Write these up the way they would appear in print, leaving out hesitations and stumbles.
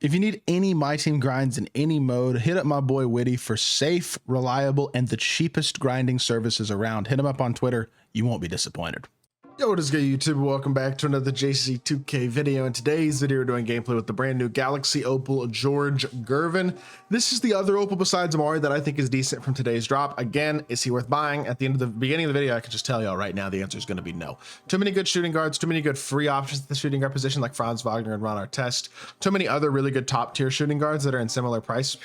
If you need any My Team grinds in any mode, hit up my boy Witty for safe, reliable, and the cheapest grinding services around. Hit him up on Twitter. You won't be disappointed. Yo, what is good, YouTube? Welcome back to another JC2K video. In today's video, we're doing gameplay with the brand new Galaxy Opal George Gervin. This is the other Opal besides Amari that I think is decent from today's drop. Again, is he worth buying? At the beginning of the video, I can just tell y'all right now, the answer is going to be no. Too many good shooting guards, too many good free options at the shooting guard position like Franz Wagner and Ron Artest. Too many other really good top tier shooting guards that are in similar price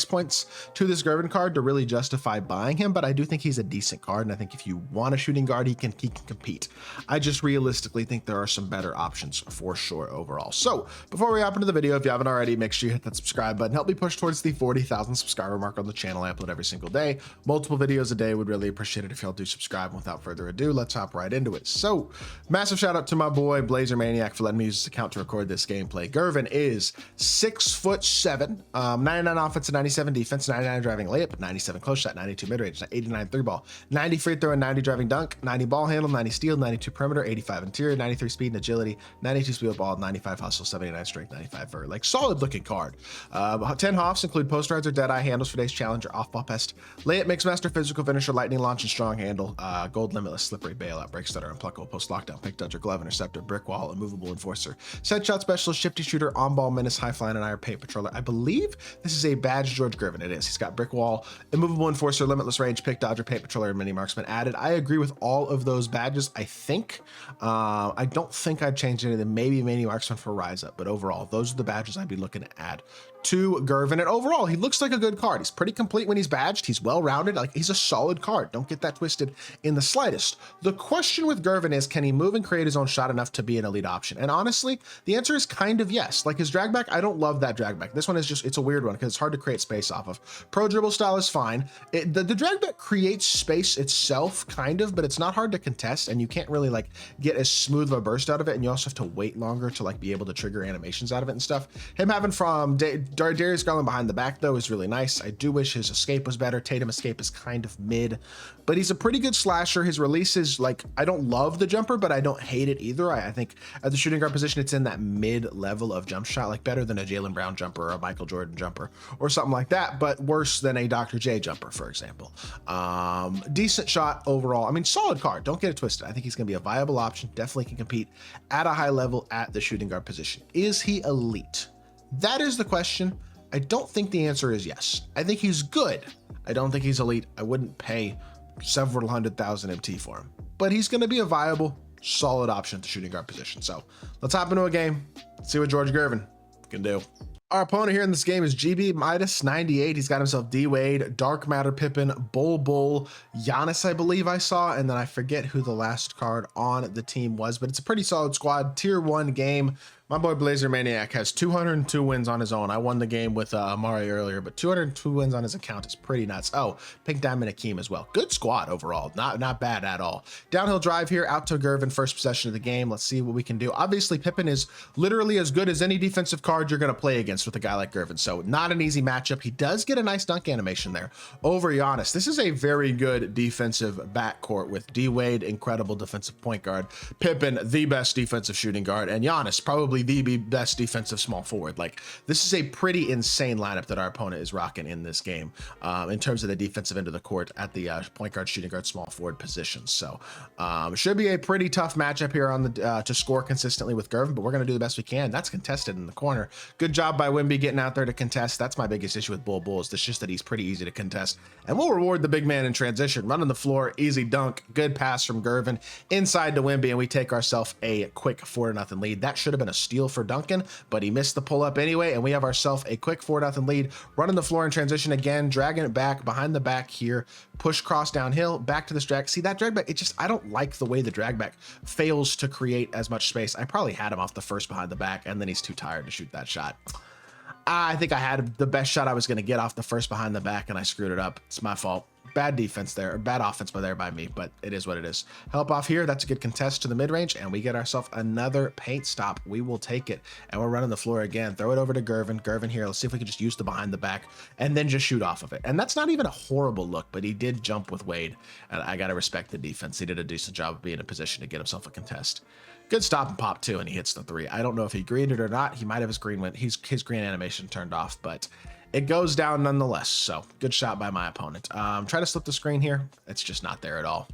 points to this Gervin card to really justify buying him. But I do think he's a decent card, and I think if you want a shooting guard, he can compete. I just realistically think there are some better options for sure overall. So before we hop into the video, if you haven't already, make sure you hit that subscribe button. Help me push towards the 40,000 subscriber mark on the channel. I upload every single day, multiple videos a day. Would really appreciate it if y'all do subscribe. And without further ado, let's hop right into it. So massive shout out to my boy Blazer Maniac for letting me use his account to record this gameplay. Gervin is 6'7", 99 offense and 97 defense, 99 driving layup, 97 close shot, 92 mid range, 89 three ball, 90 free throw and 90 driving dunk, 90 ball handle, 90 steal, 92 perimeter, 85 interior, 93 speed and agility, 92 speed with ball, 95 hustle, 79 strength, 95 vert. Like solid looking card. 10 hoffs include post rides or dead eye handles for days challenger, off ball pest, layup, mix master, physical finisher, lightning launch and strong handle, gold limitless, slippery bailout, break stutter, unpluckable, post lockdown, pick dodger, glove interceptor, brick wall, immovable enforcer, set shot specialist, shifty shooter, on ball menace, high flying and iron paint patroller. I believe this is a badge George Gervin. It is. He's got brick wall, immovable enforcer, limitless range, pick dodger, paint patroller, and mini marksman added. I agree with all of those badges. I think I don't think I'd change any of them. Maybe mini marksman for rise up, but overall those are the badges I'd be looking to add to Gervin. And overall, he looks like a good card. He's pretty complete when he's badged. He's well-rounded. Like, he's a solid card. Don't get that twisted in the slightest. The question with Gervin is, can he move and create his own shot enough to be an elite option? And honestly, the answer is kind of yes. Like his drag back, I don't love that drag back. This one is just, it's a weird one because it's hard to create space off of. Pro dribble style is fine. The drag back creates space itself, kind of, but it's not hard to contest, and you can't really like get as smooth of a burst out of it, and you also have to wait longer to like be able to trigger animations out of it and stuff. Him having from Darius Garland behind the back though is really nice. I do wish his escape was better. Tatum escape is kind of mid, but he's a pretty good slasher. His release is like, I don't love the jumper, but I don't hate it either. I think at the shooting guard position, it's in that mid level of jump shot, like better than a Jaylen Brown jumper or a Michael Jordan jumper or something like that, but worse than a Dr. J jumper, for example. Decent shot overall. I mean, solid card. Don't get it twisted. I think he's going to be a viable option. Definitely can compete at a high level at the shooting guard position. Is he elite? That is the question. I don't think the answer is yes. I think he's good. I don't think he's elite. I wouldn't pay several $100,000 MT for him, but he's going to be a viable, solid option at the shooting guard position. So let's hop into a game, see what George Gervin can do. Our opponent here in this game is GB Midas 98. He's got himself D Wade, Dark Matter Pippen, Bull, Giannis, I believe I saw, and then I forget who the last card on the team was, but it's a pretty solid squad. Tier 1 game. My boy Blazer Maniac has 202 wins on his own. I won the game with Amari earlier, but 202 wins on his account is pretty nuts. Oh, Pink Diamond Akeem as well. Good squad overall. Not bad at all. Downhill drive here out to Gervin, first possession of the game. Let's see what we can do. Obviously, Pippen is literally as good as any defensive card you're going to play against with a guy like Gervin, so not an easy matchup. He does get a nice dunk animation there over Giannis. This is a very good defensive backcourt with D Wade, incredible defensive point guard, Pippen, the best defensive shooting guard, and Giannis, probably the best defensive small forward. Like, this is a pretty insane lineup that our opponent is rocking in this game in terms of the defensive end of the court at the point guard, shooting guard, small forward positions. So should be a pretty tough matchup here on the to score consistently with Gervin, but we're going to do the best we can. That's contested in the corner. Good job by Wimby getting out there to contest. That's my biggest issue with Bull. It's just that he's pretty easy to contest, and we'll reward the big man in transition. Running the floor, easy dunk, good pass from Gervin inside to Wimby, and we take ourselves a quick 4-0 lead. That should have been a steal for Duncan, but he missed the pull-up anyway, and we have ourselves a quick 4-0 lead. Running the floor in transition again, dragging it back behind the back here, push cross downhill, back to this drag. See that drag back? It just, I don't like the way the drag back fails to create as much space. I probably had him off the first behind the back, and then he's too tired to shoot that shot. I think I had the best shot I was going to get off the first behind the back, and I screwed it up. It's my fault. Bad defense there, or bad offense by me, but it is what it is. Help off here. That's a good contest to the mid-range, and we get ourselves another paint stop. We will take it, and we're running the floor again. Throw it over to GERVIN. GERVIN here. Let's see if we can just use the behind the back and then just shoot off of it. And that's not even a horrible look, but he did jump with Wade, and I got to respect the defense. He did a decent job of being in a position to get himself a contest. Good stop and pop too, and he hits the three. I don't know if he greened it or not. He might have his green animation turned off, but it goes down nonetheless. So good shot by my opponent. Try to slip the screen here. It's just not there at all.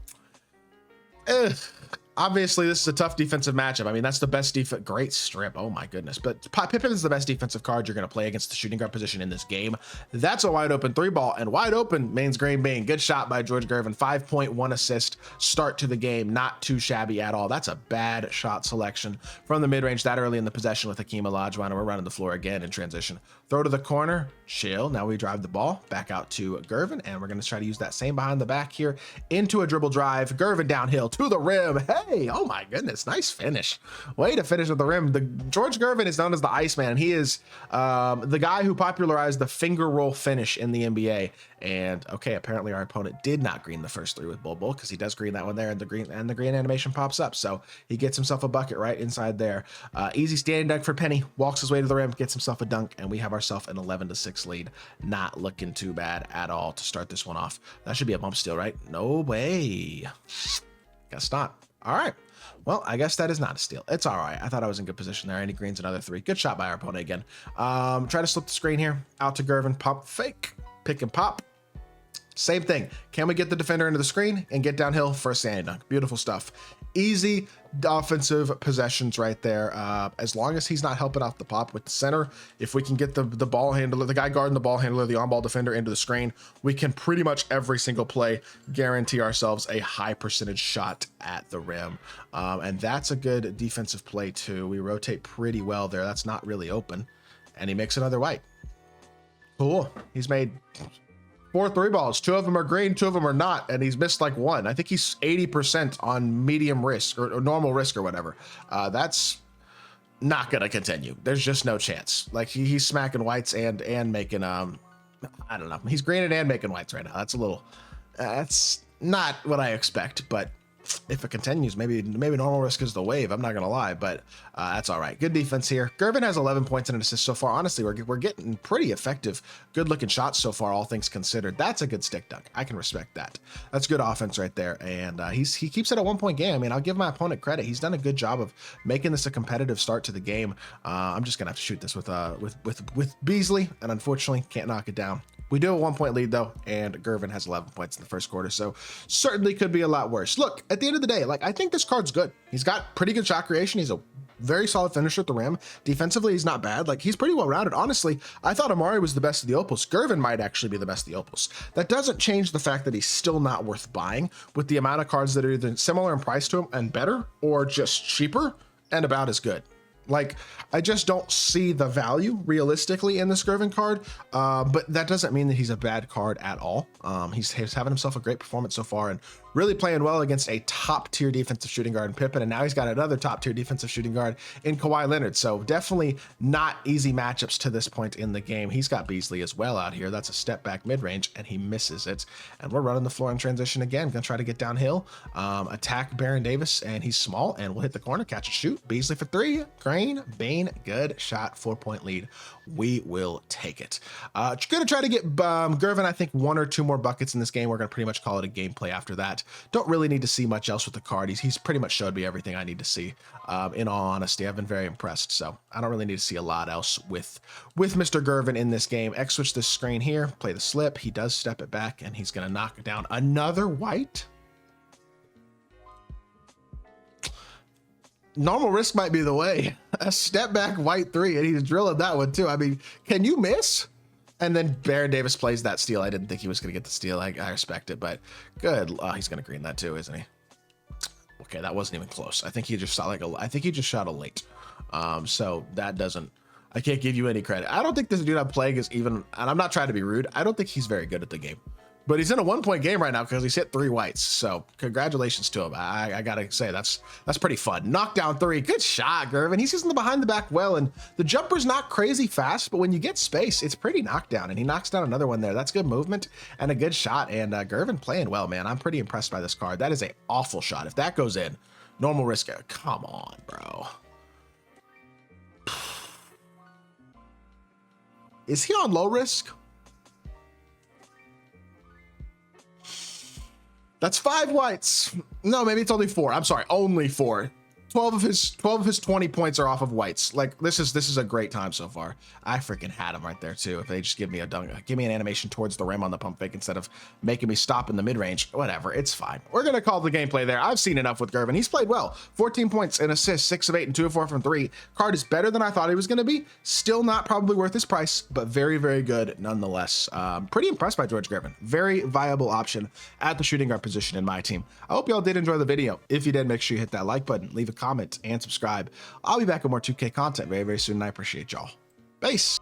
Obviously, this is a tough defensive matchup. I mean, that's the best defense. Great strip. Oh my goodness. But Pippen is the best defensive card you're going to play against the shooting guard position in this game. That's a wide open 3-ball, and wide open means green bean. Good shot by George GERVIN. 5.1 assist start to the game. Not too shabby at all. That's a bad shot selection from the mid-range that early in the possession with Hakeem Olajuwon. We're running the floor again in transition. Throw to the corner. Chill. Now we drive the ball back out to GERVIN, and we're going to try to use that same behind the back here into a dribble drive. GERVIN downhill to the rim. Hey, oh my goodness, nice finish. Way to finish at the rim. The George GERVIN is known as the Iceman. He is the guy who popularized the finger roll finish in the NBA. And okay, apparently our opponent did not green the first three with Bull because he does green that one there, and the green animation pops up. So he gets himself a bucket right inside there. Easy standing dunk for Penny. Walks his way to the rim, gets himself a dunk, and we have ourselves an 11-6 lead. Not looking too bad at all to start this one off. That should be a bump steal, right? No way. Guess not. All right. Well, I guess that is not a steal. It's all right. I thought I was in good position there. And he greens another three. Good shot by our opponent again. Try to slip the screen here. Out to GERVIN. Pop fake. Pick and pop. Same thing. Can we get the defender into the screen and get downhill for a standing dunk? Beautiful stuff. Easy offensive possessions right there. As long as he's not helping out the pop with the center, if we can get the ball handler, the guy guarding the ball handler, the on-ball defender into the screen, we can pretty much every single play guarantee ourselves a high percentage shot at the rim. And that's a good defensive play too. We rotate pretty well there. That's not really open. And he makes another white. Cool. He's made 4 3-balls. 2 of them are green, 2 of them are not, and he's missed like 1. I think he's 80% on medium risk or normal risk or whatever. That's not gonna continue. There's just no chance. Like he's smacking whites and making I don't know. He's greening and making whites right now. That's a little. That's not what I expect, but if it continues, maybe normal risk is the wave. I'm not gonna lie, but that's all right. Good defense here. GERVIN has 11 points and an assist so far. Honestly, we're getting pretty effective, good looking shots so far, all things considered. That's a good stick dunk. I can respect that. That's good offense right there, and he keeps it a 1-point game. I mean, I'll give my opponent credit. He's done a good job of making this a competitive start to the game. I'm just gonna have to shoot this with Beasley, and unfortunately can't knock it down. We do have a 1-point lead though, and GERVIN has 11 points in the first quarter, so certainly could be a lot worse. Look, at the end of the day, like I think this card's good. He's got pretty good shot creation. He's a very solid finisher at the rim. Defensively, he's not bad. Like he's pretty well rounded. Honestly, I thought Amari was the best of the opals. GERVIN might actually be the best of the opals. That doesn't change the fact that he's still not worth buying with the amount of cards that are either similar in price to him and better, or just cheaper and about as good. Like, I just don't see the value realistically in this GERVIN card, but that doesn't mean that he's a bad card at all. He's having himself a great performance so far and really playing well against a top-tier defensive shooting guard in Pippen, and now he's got another top-tier defensive shooting guard in Kawhi Leonard. So definitely not easy matchups to this point in the game. He's got Beasley as well out here. That's a step back mid-range, and he misses it. And we're running the floor in transition again. Gonna try to get downhill, attack Baron Davis, and he's small, and we'll hit the corner, catch and shoot. Beasley for 3. Green, Bain, good shot, 4-point lead. We will take it. Gonna try to get GERVIN, I think, 1 or 2 more buckets in this game. We're gonna pretty much call it a gameplay after that. Don't really need to see much else with the card. He's pretty much showed me everything I need to see. In all honesty, I've been very impressed. So I don't really need to see a lot else with Mr. GERVIN in this game. X switch this screen here, play the slip. He does step it back, and he's gonna knock down another white. Normal risk might be the way. A step back white 3, and he's drilling that one too. I mean, can you miss? And then Baron Davis plays that steal. I didn't think he was going to get the steal. I respect it, but good. He's going to green that too, isn't he? Okay, that wasn't even close. I think he just shot I think he just shot a late. So that doesn't. I can't give you any credit. I don't think this dude I'm playing is even. And I'm not trying to be rude. I don't think he's very good at the game. but he's in a 1-point game right now because he's hit 3 whites. So congratulations to him. I gotta say that's pretty fun. Knockdown 3, good shot, GERVIN. He's using the behind the back well, and the jumper's not crazy fast, but when you get space, it's pretty knockdown, and he knocks down another one there. That's good movement and a good shot, and GERVIN playing well, man. I'm pretty impressed by this card. That is a awful shot. If that goes in, normal risk. Come on, bro. Is he on low risk? That's 5 whites. No, maybe it's only 4. I'm sorry, only 4. 12 of his 20 points are off of whites. Like, this is a great time so far. I freaking had him right there too. If they just give me a dunk, give me an animation towards the rim on the pump fake instead of making me stop in the mid range, whatever, it's fine. We're gonna call the gameplay there. I've seen enough with GERVIN. He's played well. 14 points and assists, 6 of 8 and 2 of 4 from 3. Card is better than I thought he was gonna be. Still not probably worth his price, but very, very good nonetheless. Pretty impressed by George GERVIN. Very viable option at the shooting guard position in my team. I hope y'all did enjoy the video. If you did, make sure you hit that like button, leave a comment, and subscribe. I'll be back with more 2K content very, very soon, and I appreciate y'all. Peace.